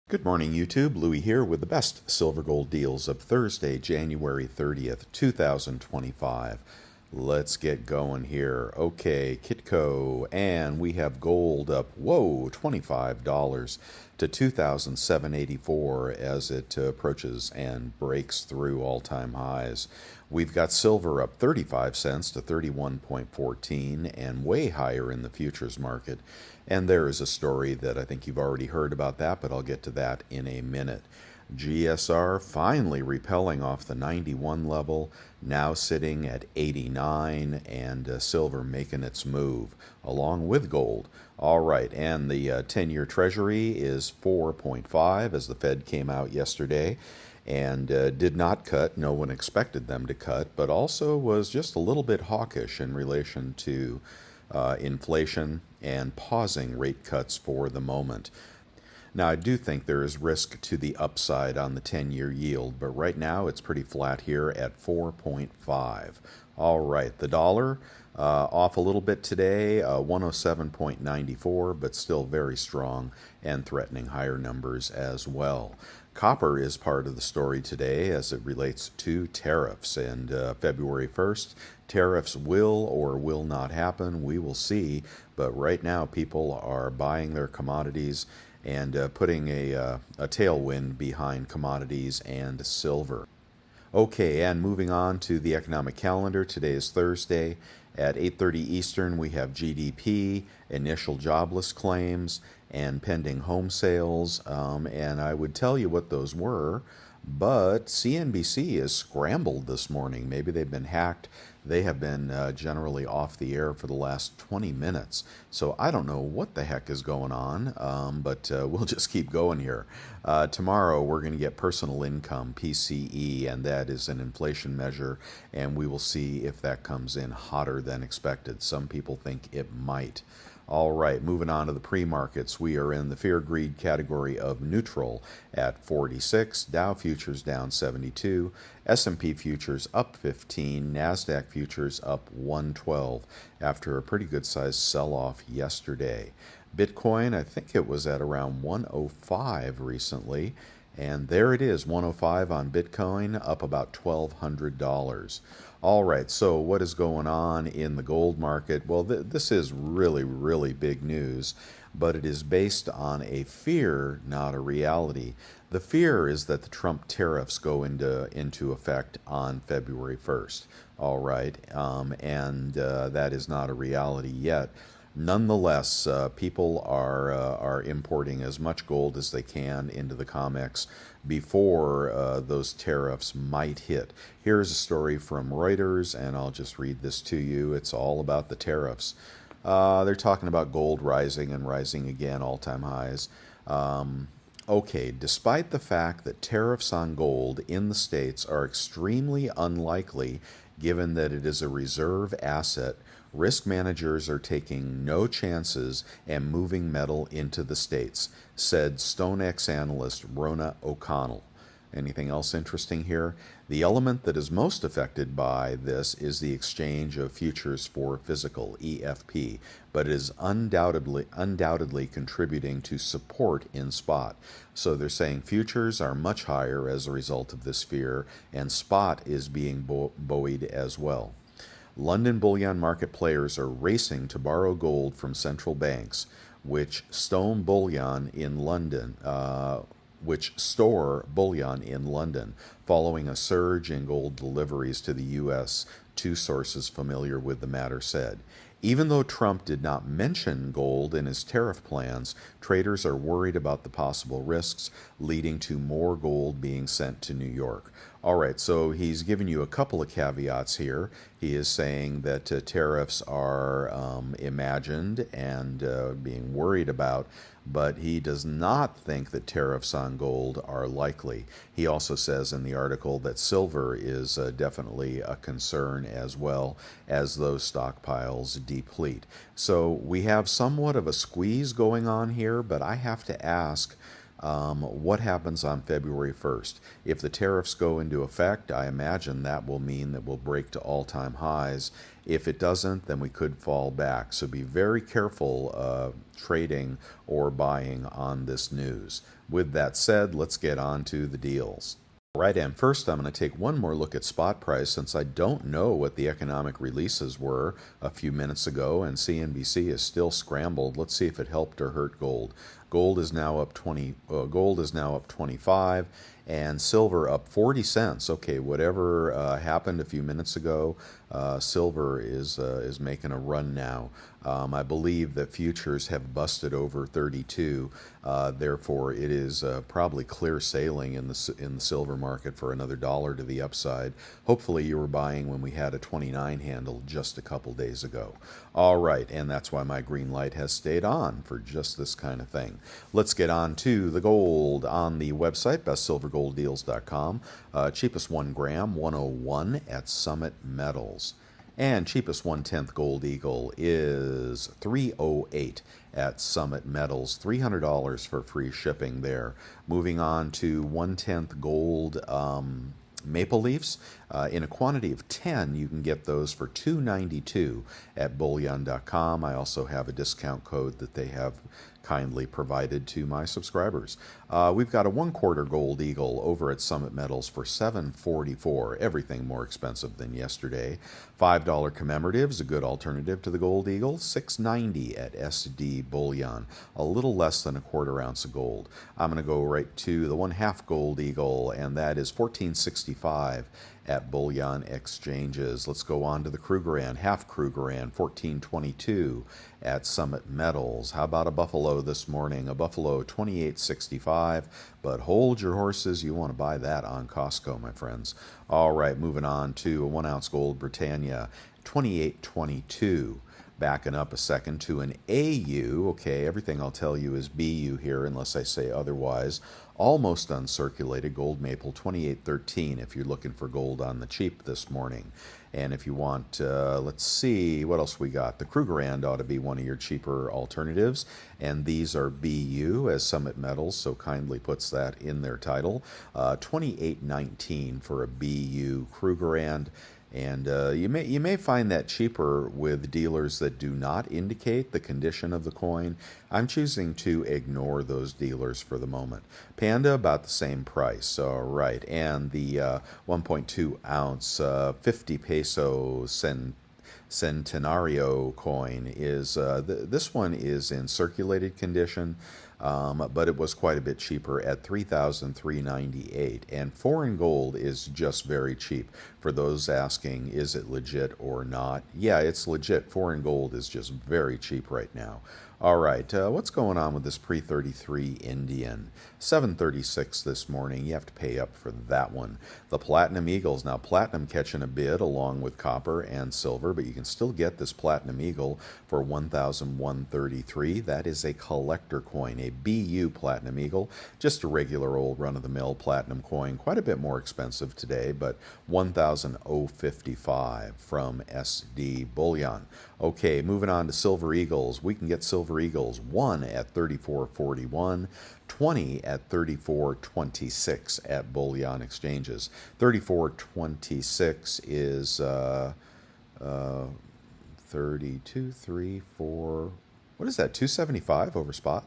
Good morning, YouTube. Louie here with the best silver gold deals of Thursday, January 30th, 2025. Let's get going here. Okay, Kitco, and we have gold up, whoa, $25 to 2,784 as it approaches and breaks through all-time highs. We've got silver up 35 cents to 31.14 and way higher in the futures market. And there is a story that I think you've already heard about that, but I'll get to that in a minute. GSR finally repelling off the 91 level, now sitting at 89, and silver making its move, along with gold. All right, and the 10-year Treasury is 4.5 as the Fed came out yesterday and did not cut. No one expected them to cut, but also was just a little bit hawkish in relation to inflation and pausing rate cuts for the moment. Now, I do think there is risk to the upside on the 10-year yield, but right now it's pretty flat here at 4.5. All right, the dollar off a little bit today, 107.94, but still very strong and threatening higher numbers as well. Copper is part of the story today as it relates to tariffs. And February 1st, tariffs will or will not happen. We will see. But right now, people are buying their commodities and putting a tailwind behind commodities and silver. Okay, and moving on to the economic calendar. Today is Thursday. At 8:30 Eastern, we have GDP, initial jobless claims, and pending home sales. And I would tell you what those were, but CNBC is scrambled this morning. Maybe they've been hacked. They have been generally off the air for the last 20 minutes. So I don't know what the heck is going on, but we'll just keep going here. Tomorrow we're going to get personal income, PCE, and that is an inflation measure, and we will see if that comes in hotter than expected. Some people think it might. All right, moving on to the pre-markets. We are in the fear-greed category of neutral at 46. Dow futures down 72. S&P futures up 15. NASDAQ futures up 112 after a pretty good-sized sell-off yesterday. Bitcoin, I think it was at around 105 recently. And there it is, 105 on Bitcoin, up about $1,200. All right, so what is going on in the gold market? Well, this is really, really big news, but it is based on a fear, not a reality. The fear is that the Trump tariffs go into effect on February 1st. All right, and that is not a reality yet. Nonetheless, people are importing as much gold as they can into the COMEX before those tariffs might hit. Here's a story from Reuters, and I'll just read this to you. It's all about the tariffs. They're talking about gold rising and rising again, all-time highs. Okay, despite the fact that tariffs on gold in the States are extremely unlikely, given that it is a reserve asset, risk managers are taking no chances and moving metal into the States, said StoneX analyst Rona O'Connell. Anything else interesting here? The element that is most affected by this is the exchange of futures for physical, EFP, but it is undoubtedly contributing to support in spot. So they're saying futures are much higher as a result of this fear, and spot is being buoyed as well. London bullion market players are racing to borrow gold from central banks, which store bullion in London, following a surge in gold deliveries to the U.S., two sources familiar with the matter said. Even though Trump did not mention gold in his tariff plans, traders are worried about the possible risks, leading to more gold being sent to New York. All right, so he's given you a couple of caveats here. He is saying that tariffs are imagined and being worried about, but he does not think that tariffs on gold are likely. He also says in the article that silver is definitely a concern as well as those stockpiles deplete. So we have somewhat of a squeeze going on here, but I have to ask, what happens on February 1st? If the tariffs go into effect, I imagine that will mean that we'll break to all-time highs. If it doesn't, then we could fall back. So be very careful trading or buying on this news. With that said, let's get on to the deals. Right, and first I'm going to take one more look at spot price since I don't know what the economic releases were a few minutes ago and CNBC is still scrambled. Let's see if it helped or hurt gold. Gold is now up 25 and silver up 40 cents. Okay, whatever happened a few minutes ago, silver is making a run now. I believe that futures have busted over 32. Therefore, it is probably clear sailing in the silver market for another dollar to the upside. Hopefully, you were buying when we had a 29 handle just a couple days ago. All right, and that's why my green light has stayed on for just this kind of thing. Let's get on to the gold on the website, bestsilvergolddeals.com. Cheapest 1 gram, 101 at Summit Metals. And cheapest 1/10 gold eagle is 308 at Summit Metals. $300 for free shipping there. Moving on to 1/10 gold maple leafs. In a quantity of 10, you can get those for $2.92 at bullion.com. I also have a discount code that they have kindly provided to my subscribers. We've got a 1/4 gold eagle over at Summit Metals for $7.44. Everything more expensive than yesterday. $5 commemorative is a good alternative to the gold eagle. $6.90 at SD Bullion. A little less than a 1/4 ounce of gold. I'm going to go right to the 1/2 gold eagle, and that is $14.65 at bullion exchanges. Let's go on to the Krugerrand, half Krugerrand, $14.22 at Summit Metals. How about a buffalo this morning? A buffalo, $28.65, but hold your horses. You want to buy that on Costco, my friends. All right, moving on to a 1-ounce gold Britannia, $28.22. Backing up a second to an AU. Okay, everything I'll tell you is BU here unless I say otherwise. Almost uncirculated gold maple, $28.13 if you're looking for gold on the cheap this morning. And if you want, let's see, what else we got? The Krugerrand ought to be one of your cheaper alternatives. And these are BU as Summit Metals, so kindly puts that in their title. $28.19 for a BU Krugerrand. And you may find that cheaper with dealers that do not indicate the condition of the coin. I'm choosing to ignore those dealers for the moment. Panda, about the same price. All right. And the 1.2 ounce 50 peso Centenario coin is, this one is in circulated condition. But it was quite a bit cheaper at $3,398. And foreign gold is just very cheap. For those asking, is it legit or not? Yeah, it's legit. Foreign gold is just very cheap right now. All right, what's going on with this pre-33 Indian? $7.36 this morning. You have to pay up for that one. The Platinum Eagles. Now, platinum catching a bid along with copper and silver, but you can still get this Platinum Eagle for $1,133. That is a collector coin, a BU Platinum Eagle, just a regular old run-of-the-mill platinum coin. Quite a bit more expensive today, but $1,055 from SD Bullion. Okay, moving on to Silver Eagles. We can get Silver Eagles 1 at $34.41, 20 at $34.26 at bullion exchanges. $34.26 is 32, 3, 4. What is that? 275 over spot.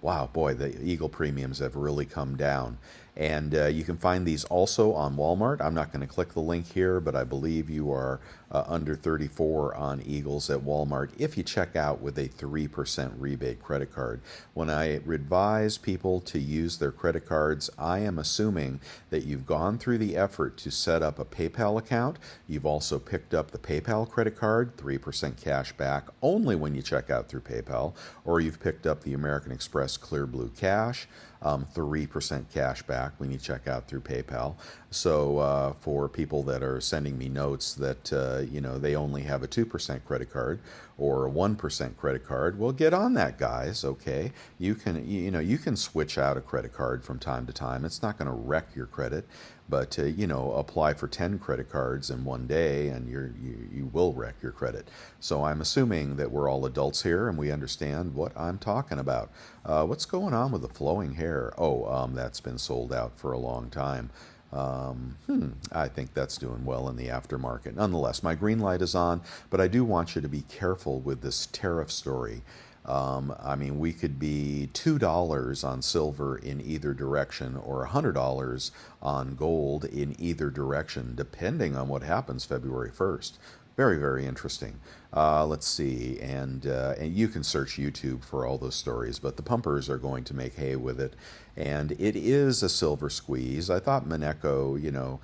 Wow, boy, the Eagle premiums have really come down. And you can find these also on Walmart. I'm not going to click the link here, but I believe you are under 34 on Eagles at Walmart if you check out with a 3% rebate credit card. When I advise people to use their credit cards, I am assuming that you've gone through the effort to set up a PayPal account. You've also picked up the PayPal credit card, 3% cash back only when you check out through PayPal, or you've picked up the American Express Clear Blue Cash, 3% cash back when you check out through PayPal. So for people that are sending me notes that they only have a 2% credit card or a 1% credit card, well, get on that, guys. Okay, you can switch out a credit card from time to time. It's not going to wreck your credit, but apply for 10 credit cards in one day and you will wreck your credit. So I'm assuming that we're all adults here and we understand what I'm talking about. What's going on with the flowing hair? Oh, that's been sold out for a long time. I think that's doing well in the aftermarket. Nonetheless, my green light is on, but I do want you to be careful with this tariff story. I mean, we could be $2 on silver in either direction, or $100 on gold in either direction, depending on what happens February 1st. Very, very interesting. Let's see, and you can search YouTube for all those stories, but the pumpers are going to make hay with it, and it is a silver squeeze. I thought Mineko,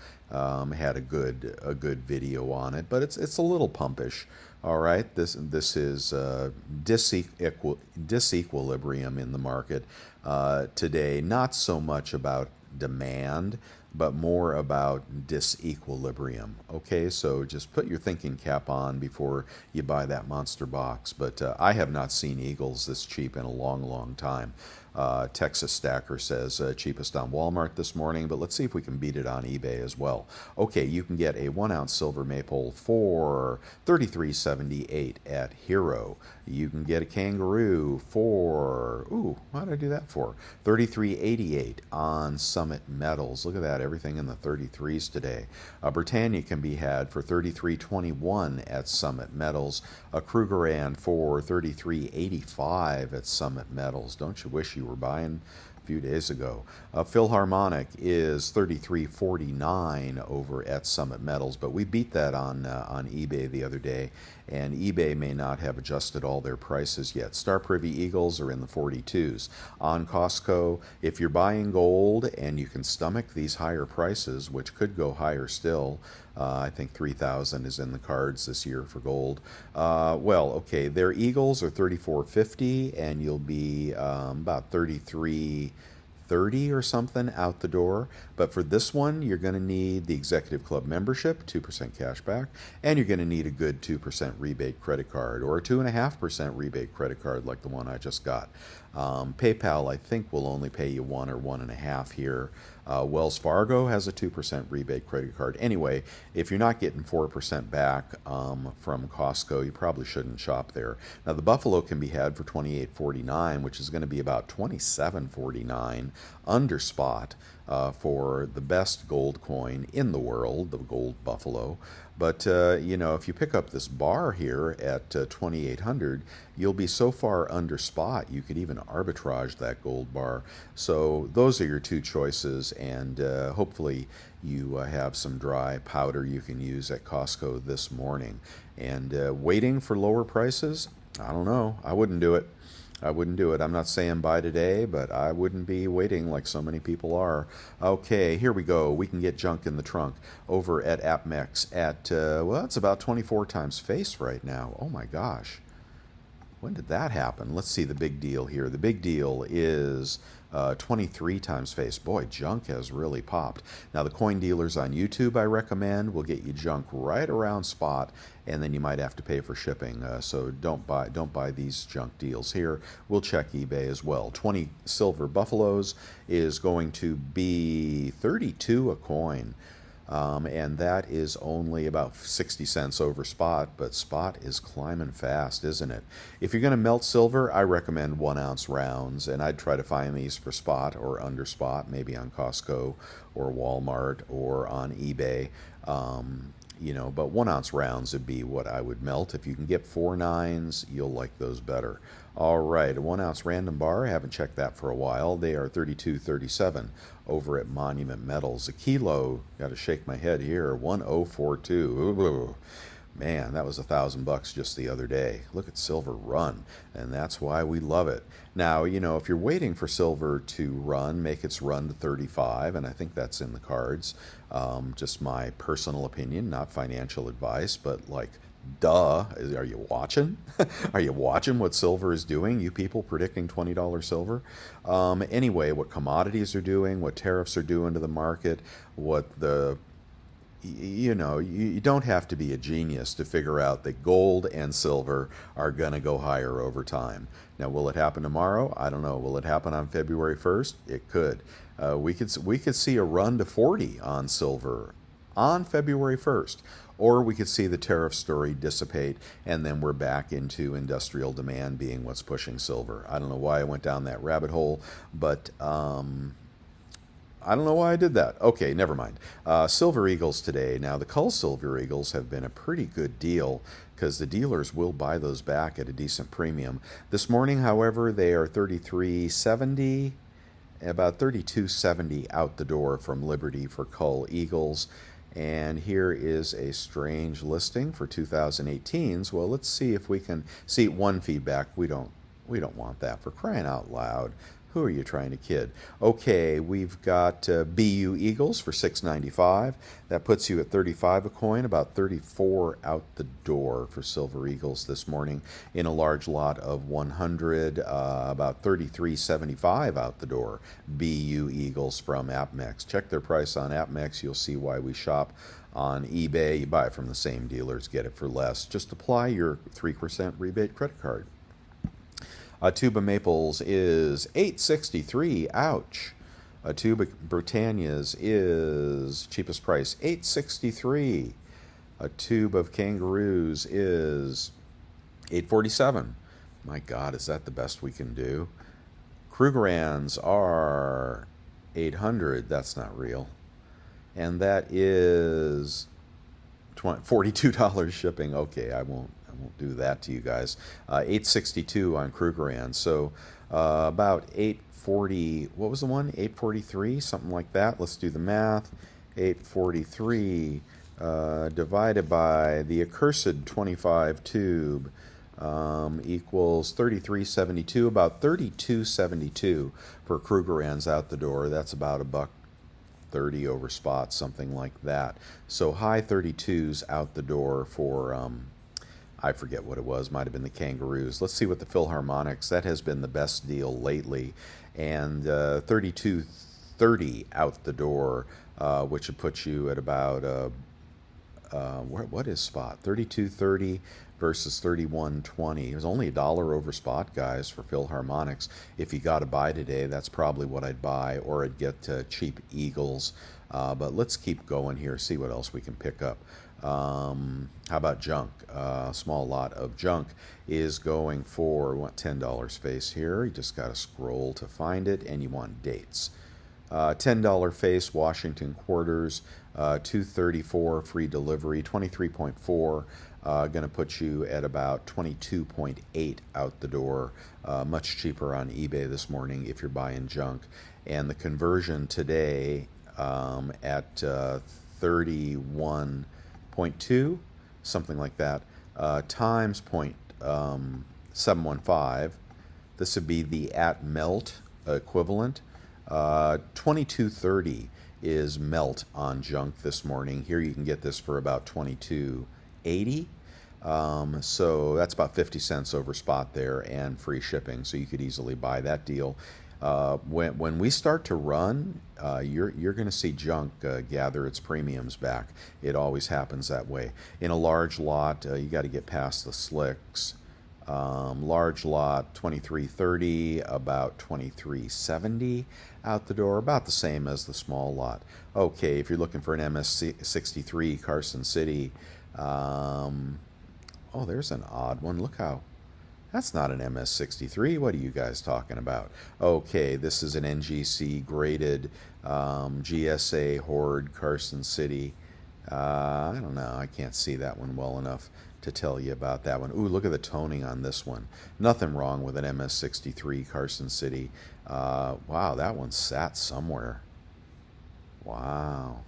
had a good video on it, but it's a little pumpish. All right, this is disequilibrium in the market today. Not so much about demand, but more about disequilibrium. Okay, so just put your thinking cap on before you buy that monster box. But I have not seen Eagles this cheap in a long, long time. Texas Stacker says cheapest on Walmart this morning, but let's see if we can beat it on eBay as well. Okay, you can get a 1-ounce silver maple for $33.78 at Hero. You can get a kangaroo for, what did I do that for? $33.88 on Summit Metals. Look at that, everything in the 33s today. Britannia can be had for $33.21 at Summit Metals. A Krugerrand for $33.85 at Summit Metals. Don't you wish you were buying a few days ago? Philharmonic is $33.49 over at Summit Metals, but we beat that on eBay the other day, and eBay may not have adjusted all their prices yet. Star Privy Eagles are in the 42s. On Costco, if you're buying gold and you can stomach these higher prices, which could go higher still, I think 3,000 is in the cards this year for gold. Okay, their Eagles are $34.50, and you'll be about $33.30 or something out the door. But for this one, you're going to need the Executive Club membership, 2% cash back, and you're going to need a good 2% rebate credit card, or a 2.5% rebate credit card like the one I just got. PayPal, I think, will only pay you 1 or 1.5 here. Wells Fargo has a 2% rebate credit card. Anyway, if you're not getting 4% back from Costco, you probably shouldn't shop there. Now, the Buffalo can be had for $28.49, which is going to be about $27.49 under spot for the best gold coin in the world, the gold Buffalo. But, if you pick up this bar here at 2,800, you'll be so far under spot, you could even arbitrage that gold bar. So those are your two choices, and hopefully you have some dry powder you can use at Costco this morning. And waiting for lower prices? I don't know. I wouldn't do it. I wouldn't do it. I'm not saying buy today, but I wouldn't be waiting like so many people are. Okay, here we go. We can get junk in the trunk over at AppMex at, it's about 24 times face right now. Oh my gosh. When did that happen? Let's see the big deal here. The big deal is 23 times face. Boy, junk has really popped. Now, the coin dealers on YouTube I recommend will get you junk right around spot, and then you might have to pay for shipping. So don't buy these junk deals here. We'll check eBay as well. 20 silver buffaloes is going to be 32 a coin. And that is only about 60 cents over spot, but spot is climbing fast, isn't it? If you're going to melt silver, I recommend 1-ounce rounds, and I'd try to find these for spot or under spot, maybe on Costco or Walmart or on eBay. But 1-ounce rounds would be what I would melt. If you can get 4 9s, you'll like those better. All right, a 1-ounce random bar. I haven't checked that for a while. They are $32.37 over at Monument Metals. A kilo, got to shake my head here, 1042. Ooh, man, that was $1,000 just the other day. Look at silver run, and that's why we love it. Now, if you're waiting for silver to run, make its run to 35, and I think that's in the cards. Just my personal opinion, not financial advice, but duh, are you watching? Are you watching what silver is doing? You people predicting $20 silver? Anyway, what commodities are doing, what tariffs are doing to the market, you don't have to be a genius to figure out that gold and silver are going to go higher over time. Now, will it happen tomorrow? I don't know. Will it happen on February 1st? It could. We could see a run to 40 on silver on February 1st. Or we could see the tariff story dissipate, and then we're back into industrial demand being what's pushing silver. I don't know why I went down that rabbit hole, but I don't know why I did that. Okay, never mind. Silver Eagles today. Now, the Cull Silver Eagles have been a pretty good deal because the dealers will buy those back at a decent premium. This morning, however, they are 33.70, about 32.70 out the door from Liberty for Cull Eagles. And here is a strange listing for 2018s. Well, let's see if we can see one feedback. We don't want that, for crying out loud. Who are you trying to kid? Okay, we've got BU Eagles for $6.95. That puts you at 35 a coin, about 34 out the door for Silver Eagles this morning. In a large lot of 100, about 33.75 out the door. BU Eagles from AppMex. Check their price on AppMex. You'll see why we shop on eBay. You buy it from the same dealers, get it for less. Just apply your 3% rebate credit card. A tube of Maples is $8.63. Ouch. A tube of Britannias is cheapest price, $8.63. A tube of Kangaroos is $8.47. My God, is that the best we can do? Krugerrands are $800. That's not real. And that is $42 shipping. Okay, I won't do that to you guys. $8.62 on Krugerrand. So about $8.40. What was the one? $8.43, something like that. Let's do the math. $8.43 divided by the accursed 25 tube equals $33.72. About $32.72 for Krugerrands out the door. That's about $1.30 over spot, something like that. So high 32s out the door for I forget what it was, might have been the Kangaroos. Let's see what the Philharmonics, that has been the best deal lately. And $32.30 out the door, which would put you at about, what is spot? $32.30 versus $31.20. It was only $1 over spot, guys, for Philharmonics. If you got to buy today, that's probably what I'd buy, or I'd get cheap Eagles. But let's keep going here, see what else we can pick up. How about junk? A small lot of junk is going for, what, $10 face here. You just got to scroll to find it, and you want dates. $10 face, Washington quarters, $2.34 free delivery, 23.4. Going to put you at about 22.8 out the door. Much cheaper on eBay this morning if you're buying junk. And the conversion today at 31.2, something like that, times 0.715. This would be the at melt equivalent. 22.30 is melt on junk this morning. Here you can get this for about 22.80. So that's about 50 cents over spot there and free shipping. So you could easily buy that deal. When we start to run, you're going to see junk gather its premiums back. It always happens that way. In a large lot, you got to get past the slicks. Large lot 23.30, about 23.70 out the door, about the same as the small lot. Okay, if you're looking for an MS63 Carson City, oh, there's an odd one. Look how. That's not an MS63. What are you guys talking about? Okay, this is an NGC graded GSA Horde Carson City. I don't know. I can't see that one well enough to tell you about that one. Ooh, look at the toning on this one. Nothing wrong with an MS63 Carson City. Wow, that one sat somewhere. Wow.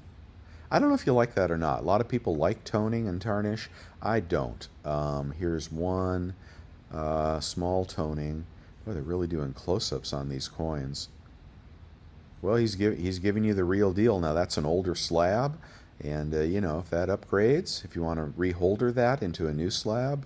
I don't know if you like that or not. A lot of people like toning and tarnish. I don't. Here's one. Small toning. Boy, they're really doing close-ups on these coins. Well, he's giving you the real deal. Now, that's an older slab, and you know, if that upgrades, if you want to reholder that into a new slab,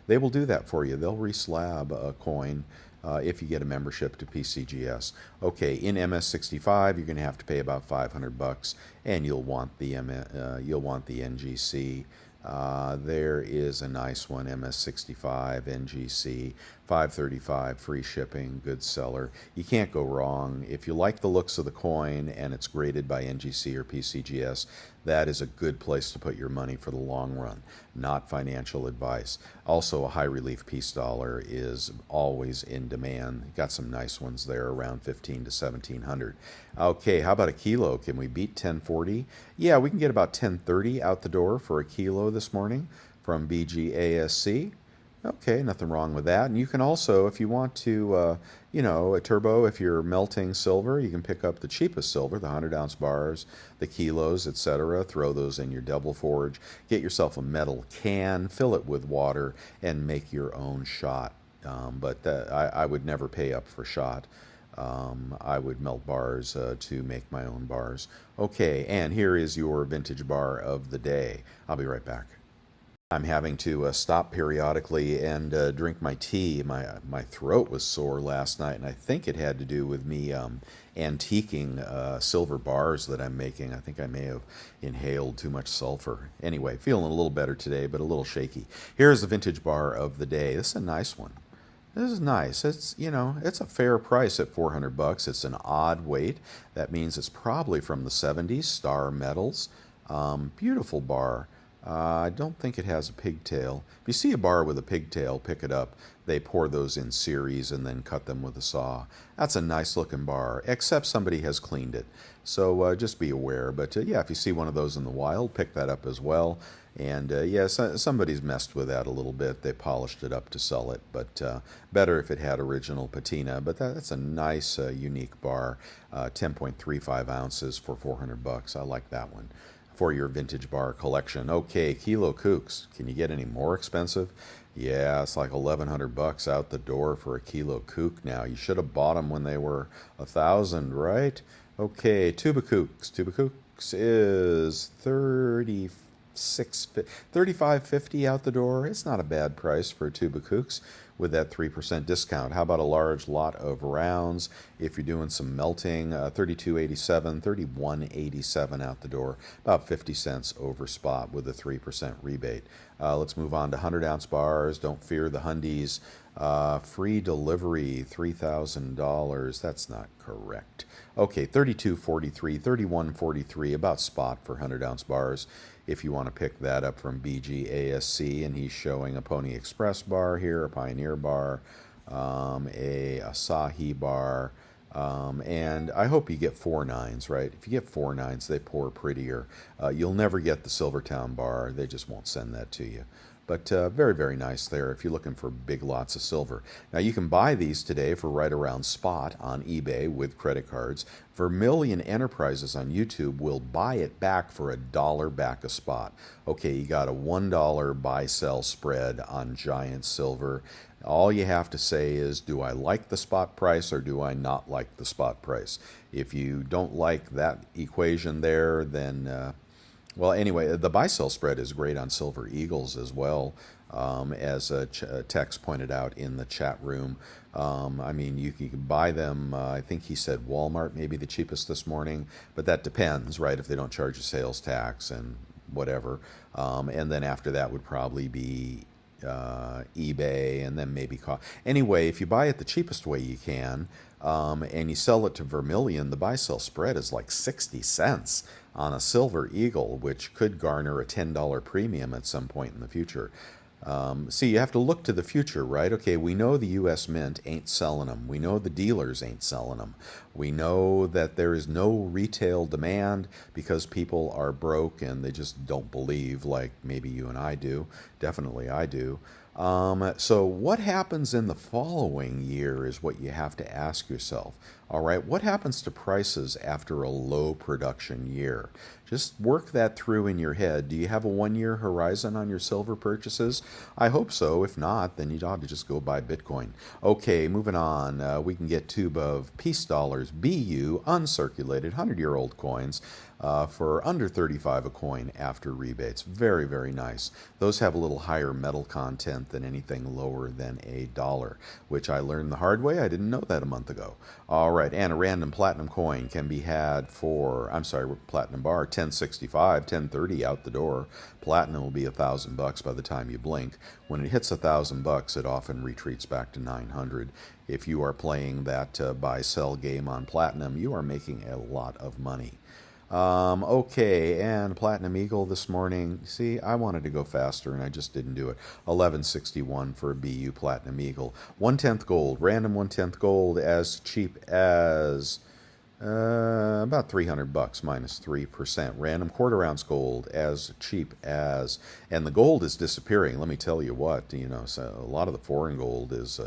they will do that for you. They'll reslab a coin if you get a membership to PCGS. Okay, in MS65, you're going to have to pay about $500, and you'll want the NGC. There is a nice one, MS65, NGC, 535, free shipping, good seller. You can't go wrong. If you like the looks of the coin and it's graded by NGC or PCGS, that is a good place to put your money for the long run, not financial advice. Also, a high relief peace dollar is always in demand. Got some nice ones there around 15 to 1700. Okay, how about a kilo? Can we beat 1040? Yeah, we can get about 1030 out the door for a kilo this morning from BGASC. Okay, nothing wrong with that. And you can also, if you want to, a turbo, if you're melting silver, you can pick up the cheapest silver, the 100-ounce bars, the kilos, etc. Throw those in your double forge. Get yourself a metal can, fill it with water, and make your own shot. I would never pay up for shot. I would melt bars to make my own bars. Okay, and here is your vintage bar of the day. I'll be right back. I'm having to stop periodically and drink my tea. My throat was sore last night, and I think it had to do with me antiquing silver bars that I'm making. I think I may have inhaled too much sulfur. Anyway, feeling a little better today, but a little shaky. Here's the vintage bar of the day. This is a nice one. This is nice. It's a fair price at $400. It's an odd weight. That means it's probably from the 70s, Star Metals. Beautiful bar. I don't think it has a pigtail. If you see a bar with a pigtail, pick it up. They pour those in series and then cut them with a saw. That's a nice looking bar, except somebody has cleaned it. So just be aware. But yeah, if you see one of those in the wild, pick that up as well. And somebody's messed with that a little bit. They polished it up to sell it, but better if it had original patina. But that's a nice, unique bar. 10.35 ounces for $400. I like that one for your vintage bar collection. Okay, kilo kooks. Can you get any more expensive? Yeah, it's like $1,100 out the door for a kilo kook now. You should have bought them when they were 1,000, right? Okay, tuba kooks. Tuba kooks is $35.50 out the door. It's not a bad price for a tuba kooks with that 3% discount. How about a large lot of rounds? If you're doing some melting, $32.87, $31.87 out the door, about 50 cents over spot with a 3% rebate. Let's move on to 100-ounce bars. Don't fear the hundies. Free delivery, $3,000. That's not correct. Okay, $32.43, $31.43, about spot for 100-ounce bars. If you want to pick that up from BGASC, and he's showing a Pony Express bar here, a Pioneer bar, a Asahi bar, and I hope you get 4 nines, right? If you get 4 nines, they pour prettier. You'll never get the Silvertown bar. They just won't send that to you. But very, very nice there if you're looking for big lots of silver. Now, you can buy these today for right around spot on eBay with credit cards. Vermilion Enterprises on YouTube will buy it back for $1 back a spot. Okay, you got a $1 buy-sell spread on giant silver. All you have to say is, do I like the spot price or do I not like the spot price? If you don't like that equation there, then... well, anyway, the buy-sell spread is great on Silver Eagles as well, as Tex pointed out in the chat room. I mean, you can buy them, I think he said Walmart may be the cheapest this morning, but that depends, right, if they don't charge a sales tax and whatever. And then after that would probably be eBay, and then maybe anyway, if you buy it the cheapest way you can, and you sell it to Vermilion, the buy-sell spread is like 60 cents on a Silver Eagle, which could garner a $10 premium at some point in the future. See, you have to look to the future, right? Okay, we know the U.S. Mint ain't selling them. We know the dealers ain't selling them. We know that there is no retail demand because people are broke and they just don't believe, like maybe you and I do. Definitely I do. So what happens in the following year is what you have to ask yourself. All right, what happens to prices after a low production year? Just work that through in your head. Do you have a 1-year horizon on your silver purchases? I hope so. If not, then you ought to just go buy Bitcoin. Okay, moving on. We can get tube of peace dollars, BU, uncirculated, 100-year-old coins. For under 35 a coin after rebates. Very, very nice. Those have a little higher metal content than anything lower than $1, which I learned the hard way. I didn't know that a month ago. All right, and a random platinum coin can be had for, I'm sorry, platinum bar, 1065, 1030 out the door. Platinum will be $1,000 by the time you blink. When it hits $1,000, it often retreats back to 900. If you are playing that buy-sell game on platinum, you are making a lot of money. Okay, and Platinum Eagle this morning. See, I wanted to go faster and I just didn't do it. 1161 for a BU Platinum Eagle. 1/10 gold, random 1/10 gold, as cheap as about $300 minus 3%. Random quarter ounce gold as cheap as, and the gold is disappearing. Let me tell you what, so a lot of the foreign gold is,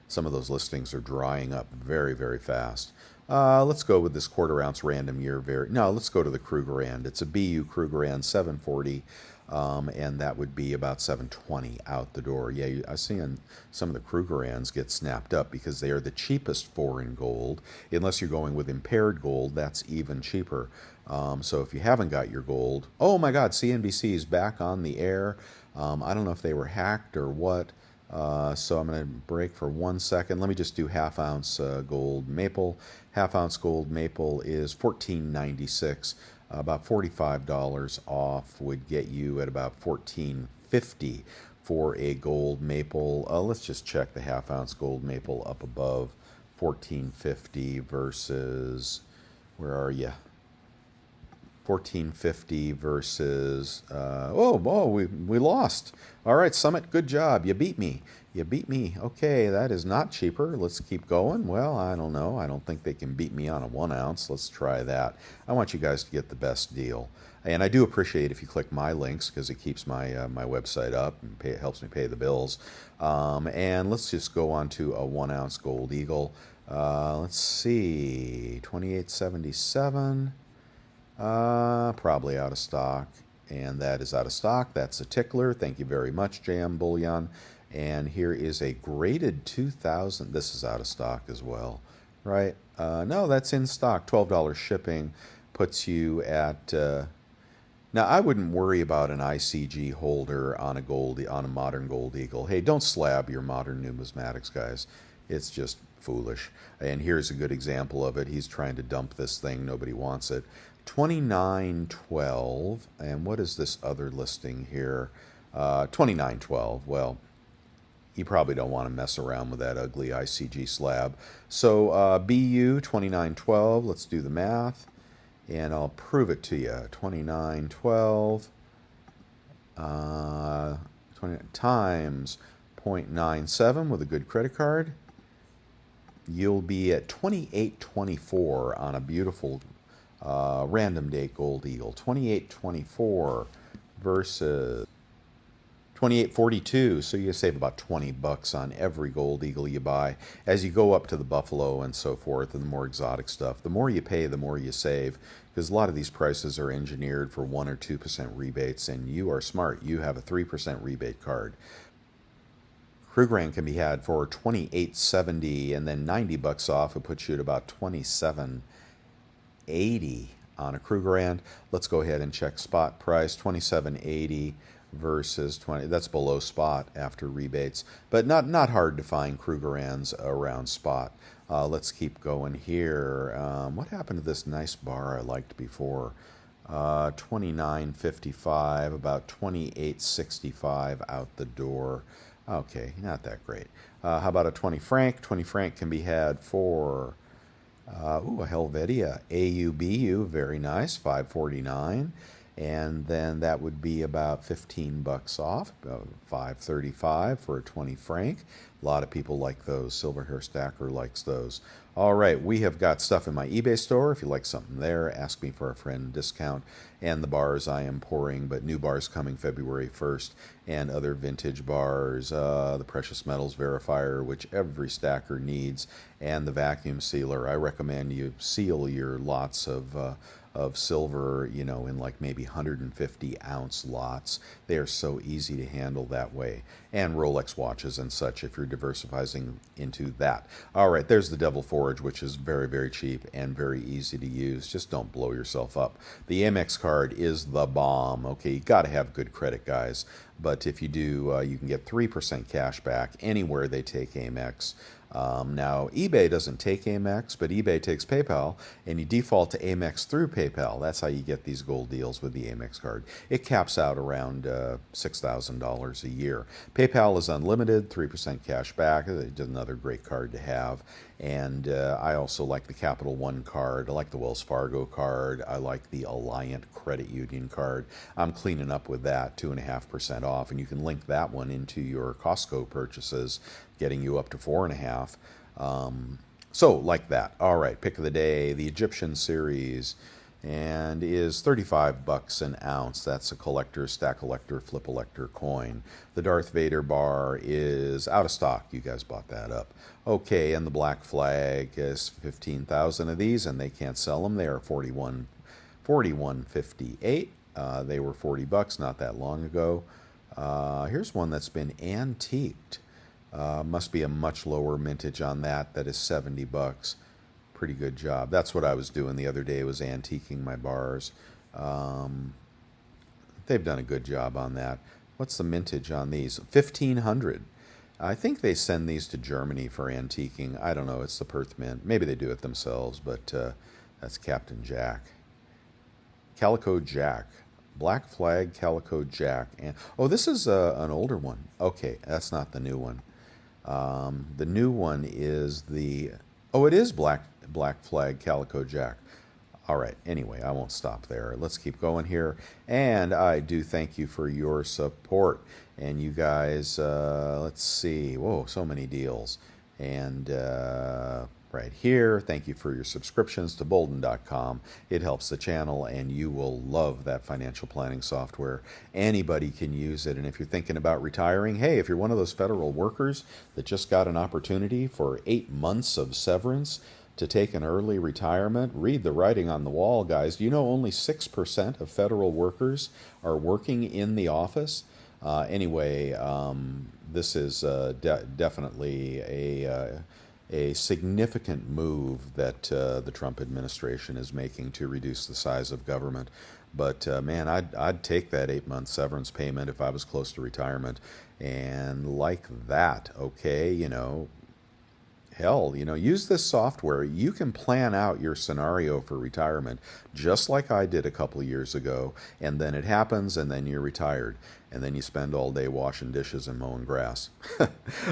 some of those listings are drying up very, very fast. Let's go with this quarter ounce random year. No, let's go to the Krugerrand. It's a BU Krugerrand 740, and that would be about 720 out the door. Yeah, I've seen some of the Krugerrands get snapped up because they are the cheapest foreign gold. Unless you're going with impaired gold, that's even cheaper. So if you haven't got your gold, oh my God, CNBC is back on the air. I don't know if they were hacked or what. So I'm going to break for 1 second. Let me just do half ounce gold maple. Half ounce gold maple is $14.96. About $45 off would get you at about $14.50 for a gold maple. Let's just check the half ounce gold maple up above $14.50 versus, where are you? $14.50 versus, we lost. All right, Summit, good job. You beat me. You beat me. Okay, that is not cheaper. Let's keep going. Well, I don't know. I don't think they can beat me on a 1 ounce. Let's try that. I want you guys to get the best deal. And I do appreciate if you click my links because it keeps my my website up and it helps me pay the bills. And let's just go on to a 1 ounce gold eagle. Let's see, 28.77. Probably out of stock, and that is out of stock. That's a tickler. Thank you very much, JM Bullion. And here is a graded 2000. This is out of stock as well, right? No, that's in stock. $12 shipping puts you at. Now, I wouldn't worry about an ICG holder on a modern gold eagle. Hey, don't slab your modern numismatics, guys. It's just foolish. And here's a good example of it. He's trying to dump this thing. Nobody wants it. 29.12, and what is this other listing here? 29.12. Well, you probably don't want to mess around with that ugly ICG slab. So BU 29.12. Let's do the math, and I'll prove it to you. 29.12 20 times 0.97 with a good credit card. You'll be at 28.24 on a beautiful random date gold eagle. 28.24 versus 28.42. So you save about $20 on every gold eagle you buy. As you go up to the buffalo and so forth, and the more exotic stuff, the more you pay, the more you save, because a lot of these prices are engineered for 1 or 2% rebates, and you are smart. You have a 3% rebate card. Krugerrand can be had for $28.70, and then $90 off. It puts you at about $27.80 on a Krugerrand. Let's go ahead and check spot price. $27.80 versus 20. That's below spot after rebates, but not hard to find Krugerrands around spot. Let's keep going here. What happened to this nice bar I liked before? 29.55, about 28.65 out the door. Okay, not that great. How about a 20 franc? 20 franc can be had for a Helvetia AUBU, very nice, 5.49, and then that would be about $15 off, 5.35 for a 20 franc. A lot of people like those. Silver Hair Stacker likes those. All right, we have got stuff in my eBay store. If you like something there, ask me for a friend discount. And the bars I am pouring, but new bars coming February 1st, and other vintage bars, the Precious Metals Verifier, which every stacker needs, and the vacuum sealer. I recommend you seal your lots of silver, in like maybe 150-ounce lots. They are so easy to handle that way. And Rolex watches and such if you're diversifying into that. All right, there's the Devil Forge, which is very, very cheap and very easy to use. Just don't blow yourself up. The Amex card is the bomb. Okay, you got to have good credit, guys. But if you do, you can get 3% cash back anywhere they take Amex. Now, eBay doesn't take Amex, but eBay takes PayPal, and you default to Amex through PayPal. That's how you get these gold deals with the Amex card. It caps out around $6,000 a year. PayPal is unlimited, 3% cash back. It's another great card to have. And I also like the Capital One card. I like the Wells Fargo card. I like the Alliant Credit Union card. I'm cleaning up with that, 2.5% off. And you can link that one into your Costco purchases, getting you up to 4.5. So like that. All right, pick of the day, the Egyptian series, and is 35 bucks an ounce. That's a collector, stack collector, flip elector coin. The Darth Vader bar is out of stock. You guys bought that up. Okay, and the black flag is 15,000 of these, and they can't sell them. They are 41.58. They were 40 bucks not that long ago. Here's one that's been antiqued. Must be a much lower mintage on that. That is 70 bucks. Pretty good job. That's what I was doing the other day, was antiquing my bars. They've done a good job on that. What's the mintage on these? 1500. I think they send these to Germany for antiquing. I don't know. It's the Perth Mint. Maybe they do it themselves, but that's Captain Jack. Calico Jack. Black flag Calico Jack. And oh, this is an older one. Okay, that's not the new one. The new one is the... Oh, it is Black flag Calico Jack. All right, anyway, I won't stop there. Let's keep going here. And I do thank you for your support. And you guys, let's see. Whoa, so many deals. And right here, thank you for your subscriptions to Bolden.com. It helps the channel, and you will love that financial planning software. Anybody can use it. And if you're thinking about retiring, hey, if you're one of those federal workers that just got an opportunity for 8 months of severance to take an early retirement, read the writing on the wall, guys. Do you know only 6% of federal workers are working in the office? Anyway, this is definitely a significant move that the Trump administration is making to reduce the size of government. But man, I'd take that 8-month severance payment if I was close to retirement. And like that, okay, you know, hell, you know, use this software. You can plan out your scenario for retirement just like I did a couple of years ago, and then it happens, and then you're retired, and then you spend all day washing dishes and mowing grass.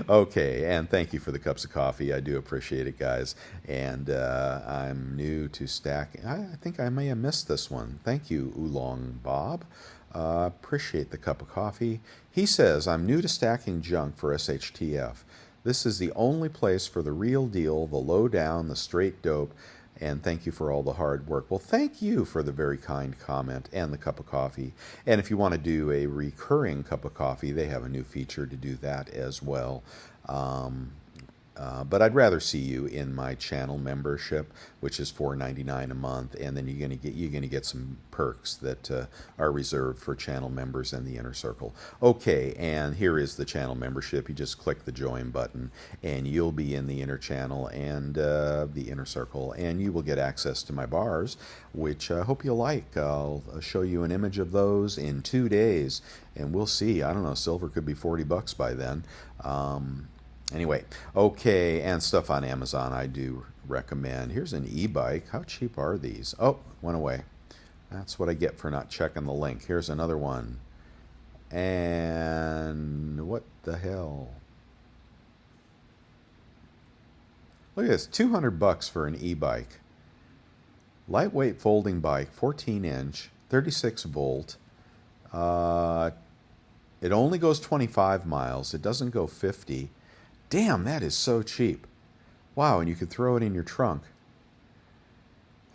Okay, and thank you for the cups of coffee. I do appreciate it, guys. And I'm new to stacking. I think I may have missed this one. Thank you, Oolong Bob. Appreciate the cup of coffee. He says, I'm new to stacking junk for SHTF. This is the only place for the real deal, the low down, the straight dope, and thank you for all the hard work. Well, thank you for the very kind comment and the cup of coffee. And if you want to do a recurring cup of coffee, they have a new feature to do that as well. But I'd rather see you in my channel membership, which is $4.99 a month, and then you're gonna get some perks that are reserved for channel members and the inner circle. Okay, and here is the channel membership. You just click the join button, and you'll be in the inner channel and the inner circle, and you will get access to my bars, which I hope you like. I'll show you an image of those in 2 days, and we'll see. I don't know. Silver could be 40 bucks by then. Anyway, okay, and stuff on Amazon I do recommend. Here's an e-bike. How cheap are these? Oh, went away. That's what I get for not checking the link. Here's another one. And what the hell? Look at this, 200 bucks for an e-bike. Lightweight folding bike, 14-inch, 36 volt. It only goes 25 miles. It doesn't go 50. Damn, that is so cheap. Wow, and you could throw it in your trunk.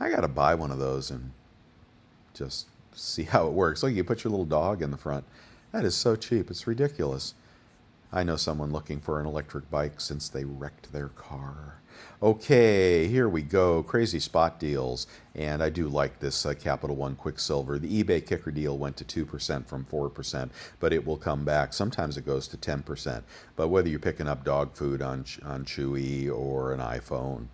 I gotta buy one of those and just see how it works. Look, you put your little dog in the front. That is so cheap. It's ridiculous. I know someone looking for an electric bike since they wrecked their car. Okay, here we go. Crazy spot deals. And I do like this Capital One Quicksilver. The eBay kicker deal went to 2% from 4%, but it will come back. Sometimes it goes to 10%. But whether you're picking up dog food on Chewy or an iPhone,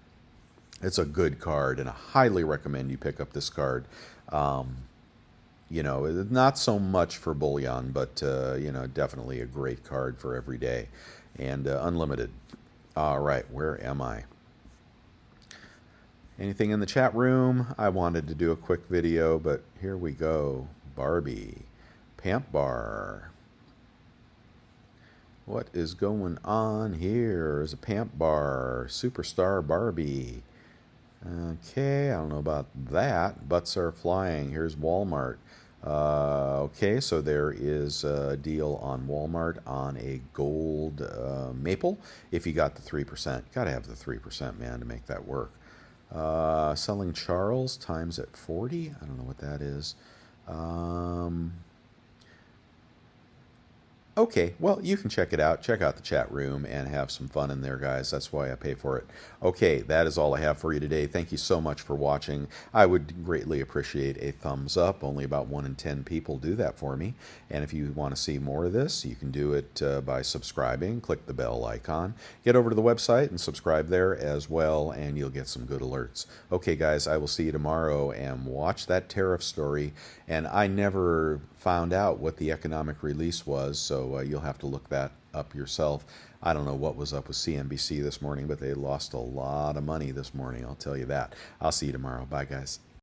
it's a good card, and I highly recommend you pick up this card. You know, not so much for bullion, but, you know, definitely a great card for every day. And unlimited. All right, where am I? Anything in the chat room? I wanted to do a quick video, but here we go. Barbie. Pamp Bar. What is going on here? There's a Pamp Bar. Superstar Barbie. Okay, I don't know about that. Butts are flying. Here's Walmart. Okay, so there is a deal on Walmart on a gold maple. If you got the 3%, got to have the 3%, man, to make that work. Selling Charles times at 40. I don't know what that is. Okay, well, you can check it out. Check out the chat room and have some fun in there, guys. That's why I pay for it. Okay, that is all I have for you today. Thank you so much for watching. I would greatly appreciate a thumbs up. Only about 1 in 10 people do that for me. And if you want to see more of this, you can do it by subscribing. Click the bell icon. Get over to the website and subscribe there as well, and you'll get some good alerts. Okay, guys, I will see you tomorrow, and watch that tariff story. And I never found out what the economic release was, so you'll have to look that up yourself. I don't know what was up with CNBC this morning, but they lost a lot of money this morning, I'll tell you that. I'll see you tomorrow. Bye, guys.